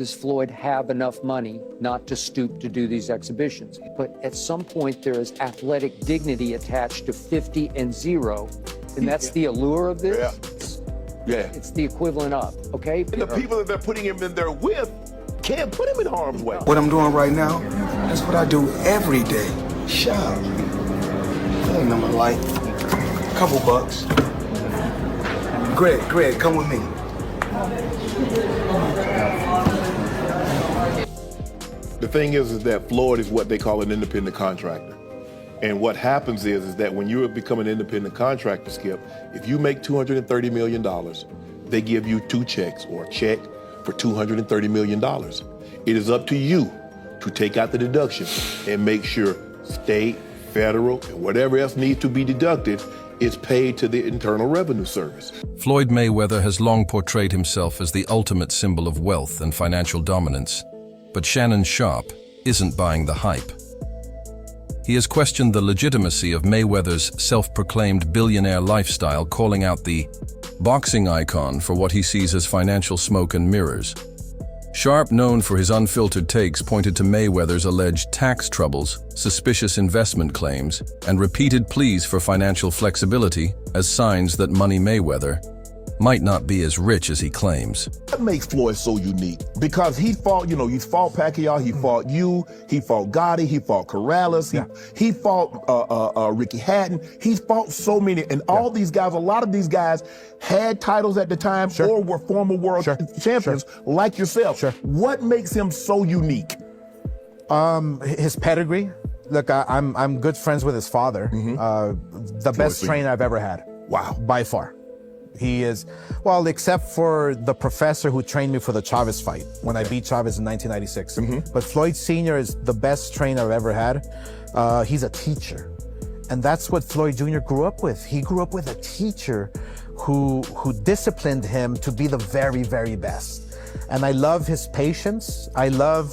does Floyd have enough money not to stoop to do these exhibitions? But at some point, there is athletic dignity attached to 50 and 0, and that's the allure of this. Yeah. It's the equivalent of, okay? And the people that they're putting him in there with can't put him in harm's way. What I'm doing right now, that's what I do every day. Shop. Ain't nothing like a couple bucks. Greg, come with me. The thing is that Floyd is what they call an independent contractor. And what happens is that when you become an independent contractor, Skip, if you make $230 million, they give you 2 checks or a check for $230 million. It is up to you to take out the deduction and make sure state, federal, and whatever else needs to be deducted is paid to the Internal Revenue Service. Floyd Mayweather has long portrayed himself as the ultimate symbol of wealth and financial dominance, but Shannon Sharpe isn't buying the hype. He has questioned the legitimacy of Mayweather's self-proclaimed billionaire lifestyle, calling out the boxing icon for what he sees as financial smoke and mirrors. Sharpe, known for his unfiltered takes, pointed to Mayweather's alleged tax troubles, suspicious investment claims, and repeated pleas for financial flexibility as signs that Money Mayweather might not be as rich as he claims. What makes Floyd so unique? Because he fought, he fought Pacquiao, he fought you, he fought Gotti, he fought Corrales, he fought Ricky Hatton. He's fought so many, and all these guys, a lot of these guys had titles at the time or were former world champions like yourself. What makes him so unique? His pedigree. Look, I'm good friends with his father. The best trainer I've ever had. Wow. By far. He is, well, except for the professor who trained me for the Chavez fight when I beat Chavez in 1996. But Floyd Sr. is the best trainer I've ever had. He's a teacher. And that's what Floyd Jr. grew up with. He grew up with a teacher who disciplined him to be the very, very best. And I love his patience. I love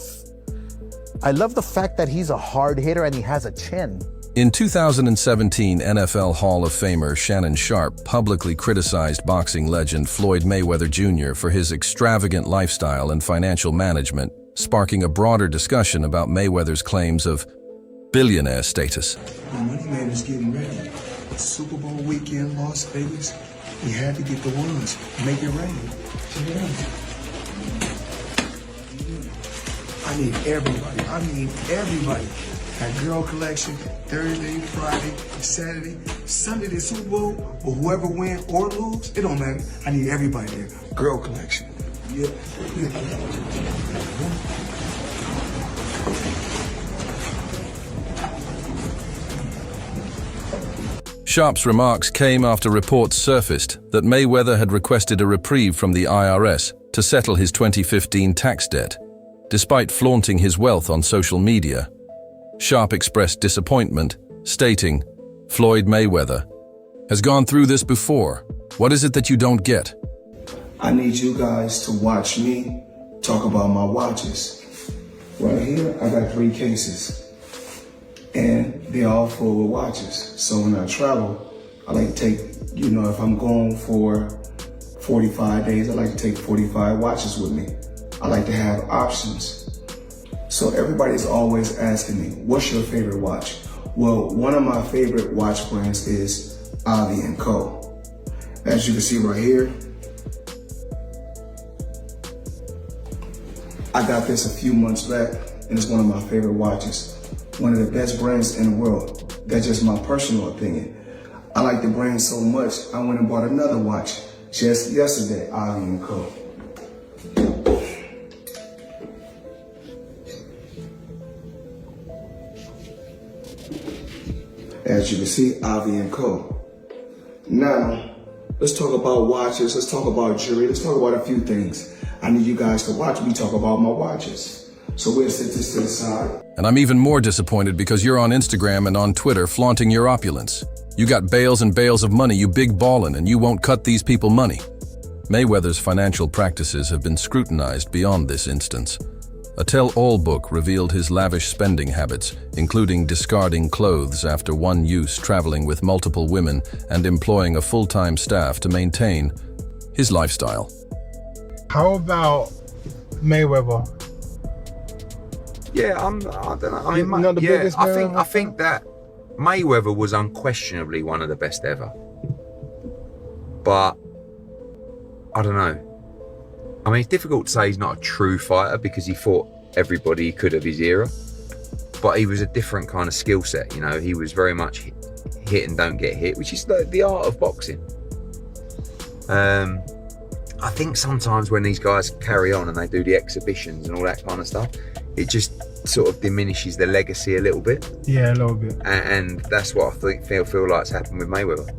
the fact that he's a hard hitter and he has a chin. In 2017, NFL Hall of Famer Shannon Sharpe publicly criticized boxing legend Floyd Mayweather Jr. for his extravagant lifestyle and financial management, sparking a broader discussion about Mayweather's claims of billionaire status. The Money Man is getting ready. Super Bowl weekend, Las Vegas. We had to get the ones, make it rain. I need everybody. That girl collection, Thursday, Friday, Saturday, Sunday, the Super Bowl, or whoever win or lose, it don't matter. I need everybody there. Girl collection. Yeah. Sharpe's remarks came after reports surfaced that Mayweather had requested a reprieve from the IRS to settle his 2015 tax debt. Despite flaunting his wealth on social media, Sharpe expressed disappointment, stating, "Floyd Mayweather has gone through this before. What is it that you don't get?" I need you guys to watch me talk about my watches. Right here, I got 3 cases. And they're all full with watches. So when I travel, I like to take, if I'm going for 45 days, I like to take 45 watches with me. I like to have options. So everybody's always asking me, what's your favorite watch? Well, one of my favorite watch brands is & As you can see right here, I got this a few months back, and it's one of my favorite watches. One of the best brands in the world. That's just my personal opinion. I like the brand so much, I went and bought another watch just yesterday, & Co. As you can see, & Co. Now, let's talk about watches, let's talk about jewelry, let's talk about a few things. I need you guys to watch me talk about my watches. So we'll set this to the side. And I'm even more disappointed because you're on Instagram and on Twitter flaunting your opulence. You got bales and bales of money, you big ballin', and you won't cut these people money. Mayweather's financial practices have been scrutinized beyond this instance. A tell-all book revealed his lavish spending habits, including discarding clothes after one use, traveling with multiple women, and employing a full-time staff to maintain his lifestyle. How about Mayweather. Yeah, I don't know. I mean, Not the biggest I think that Mayweather was unquestionably one of the best ever. But I don't know. I mean, it's difficult to say he's not a true fighter because he fought everybody he could of his era. But he was a different kind of skill set, you know. He was very much hit and don't get hit, which is the art of boxing. I think sometimes when these guys carry on and they do the exhibitions and all that kind of stuff, it just sort of diminishes the legacy a little bit. Yeah, a little bit. And that's what I feel like's happened with Mayweather.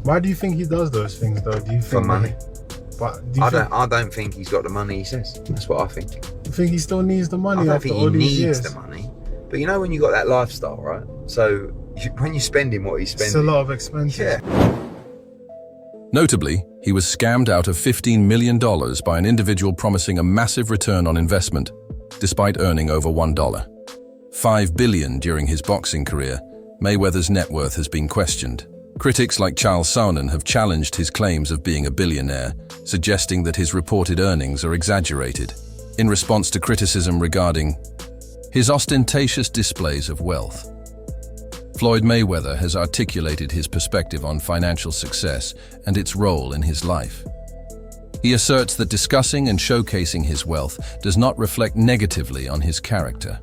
Why do you think he does those things, though? Do you think For money. But I don't think he's got the money he says. That's what I think. You think he still needs the money? I don't after think all he these needs years? the money. But you know when you got that lifestyle, right? So when you're spending what he's spending, It's a lot of expenses. yeah. Notably, he was scammed out of $15 million by an individual promising a massive return on investment, despite earning over $1. $5 billion during his boxing career, Mayweather's net worth has been questioned. Critics like Charles Saunen have challenged his claims of being a billionaire, suggesting that his reported earnings are exaggerated, in response to criticism regarding his ostentatious displays of wealth. Floyd Mayweather has articulated his perspective on financial success and its role in his life. He asserts that discussing and showcasing his wealth does not reflect negatively on his character.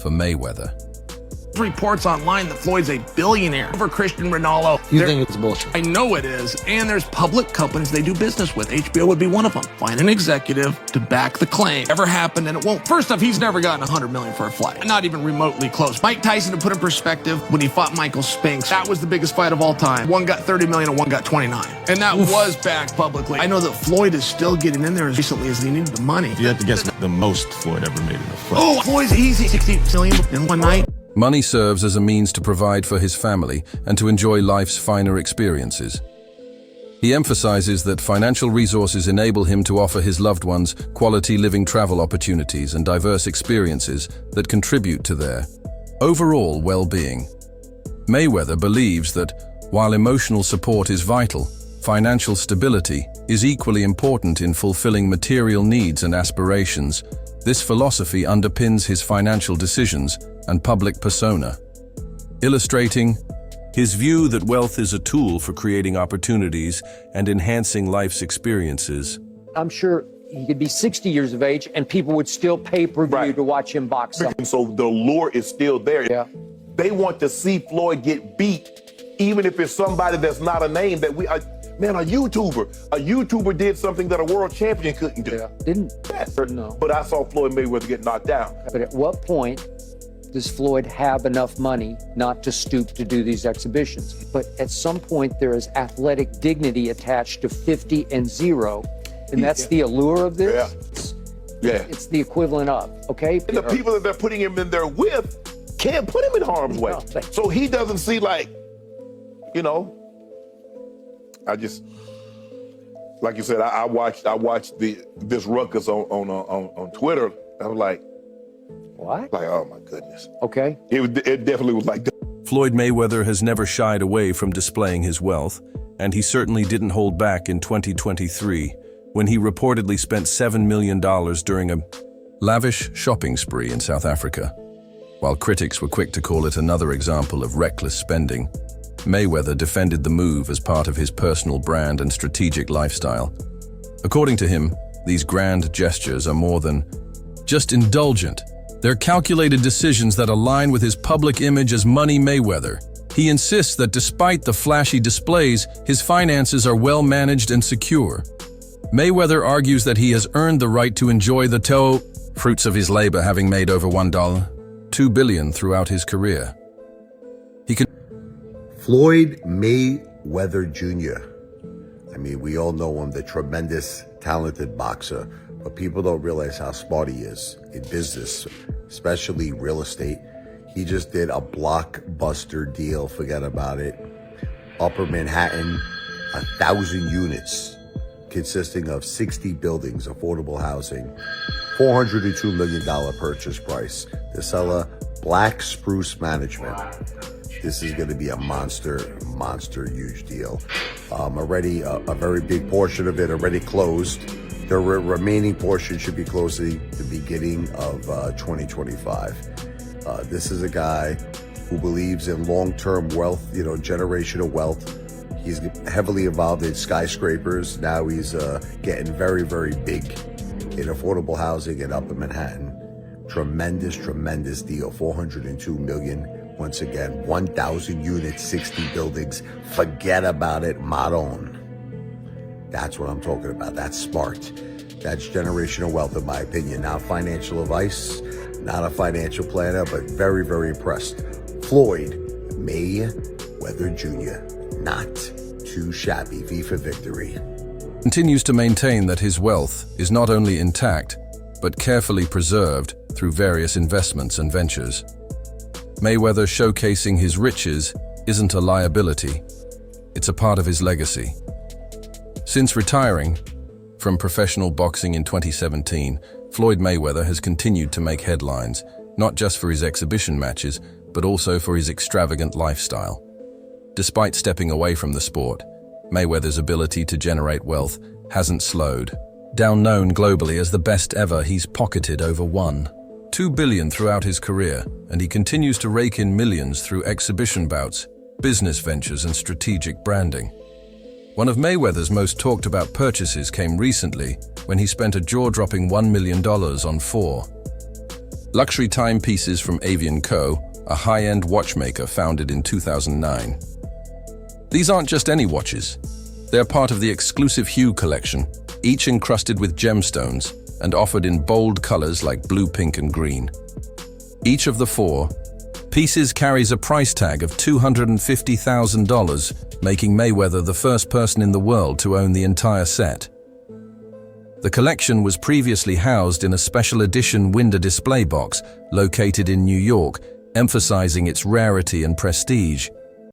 For Mayweather, reports online that Floyd's a billionaire over Cristiano Ronaldo. You think it's bullshit? I know it is. And there's public companies they do business with. HBO would be one of them. Find an executive to back the claim. Ever happened and it won't. First off, he's never gotten $100 million for a fight. Not even remotely close. Mike Tyson, to put in perspective, when he fought Michael Spinks, that was the biggest fight of all time. One got 30 million and one got 29. And that was backed publicly. I know that Floyd is still getting in there as recently as he needed the money. You have to guess the most Floyd ever made in a fight. Oh, Floyd's easy. 60 million in one night. money serves as a means to provide for his family and to enjoy life's finer experiences. He emphasizes that financial resources enable him to offer his loved ones quality living travel opportunities and diverse experiences that contribute to their overall well-being. Mayweather believes that, while emotional support is vital, financial stability is equally important in fulfilling material needs and aspirations. This philosophy underpins his financial decisions and public persona, illustrating his view that wealth is a tool for creating opportunities and enhancing life's experiences. I'm sure he could be 60 years of age and people would still pay per view to watch him box. And so the lure is still there. Yeah. They want to see Floyd get beat, even if it's somebody that's not a name that we are. Man, a YouTuber did something that a world champion couldn't do. Yeah. Didn't? Yes. No. But I saw Floyd Mayweather get knocked down. But at what point does Floyd have enough money not to stoop to do these exhibitions? But at some point there is athletic dignity attached to 50 and 0. And that's the allure of this. Yeah. It's the equivalent of, okay? And the people that they're putting him in there with can't put him in harm's way. No. So he doesn't see, like, you know, I just, like you said, I watched this ruckus on Twitter. I was like, What? like, oh my goodness. Okay. It definitely was like that. Floyd Mayweather has never shied away from displaying his wealth, and he certainly didn't hold back in 2023, when he reportedly spent $7 million during a lavish shopping spree in South Africa. While critics were quick to call it another example of reckless spending, Mayweather defended the move as part of his personal brand and strategic lifestyle. According to him, these grand gestures are more than just indulgent. They're calculated decisions that align with his public image as Money Mayweather. He insists that despite the flashy displays, his finances are well managed and secure. Mayweather argues that he has earned the right to enjoy the fruits of his labor, having made over $2 billion throughout his career. Floyd Mayweather Jr. I mean, we all know him, the tremendous, talented boxer, but people don't realize how smart he is in business, especially real estate. He just did a blockbuster deal, forget about it. Upper Manhattan, 1,000 units, consisting of 60 buildings, affordable housing, $402 million purchase price. The seller, Black Spruce Management. This is going to be a monster, huge deal. Already, a very big portion of it already closed. The remaining portion should be close to the beginning of 2025. This is a guy who believes in long-term wealth, generational wealth. He's heavily involved in skyscrapers. Now he's getting very, very big in affordable housing in Upper Manhattan. Tremendous deal. $402 million. Once again, 1,000 units, 60 buildings. Forget about it, Maron. That's what I'm talking about. That's smart. That's generational wealth, in my opinion. Not financial advice, not a financial planner, but very, very impressed. Floyd Mayweather Jr., not too shabby. V for victory. Continues to maintain that his wealth is not only intact, but carefully preserved through various investments and ventures. Mayweather showcasing his riches isn't a liability, it's a part of his legacy. Since retiring from professional boxing in 2017, Floyd Mayweather has continued to make headlines, not just for his exhibition matches, but also for his extravagant lifestyle. Despite stepping away from the sport, Mayweather's ability to generate wealth hasn't slowed. Known globally as the best ever, he's pocketed over $2 billion throughout his career, and he continues to rake in millions through exhibition bouts, business ventures, and strategic branding. One of Mayweather's most talked about purchases came recently when he spent a jaw-dropping $1 million on 4 luxury timepieces from Avian Co., a high-end watchmaker founded in 2009. These aren't just any watches. They're part of the exclusive Hue collection, each encrusted with gemstones and offered in bold colors like blue, pink, and green. Each of the 4 pieces carries a price tag of $250,000, making Mayweather the first person in the world to own the entire set. The collection was previously housed in a special edition window display box located in New York, emphasizing its rarity and prestige.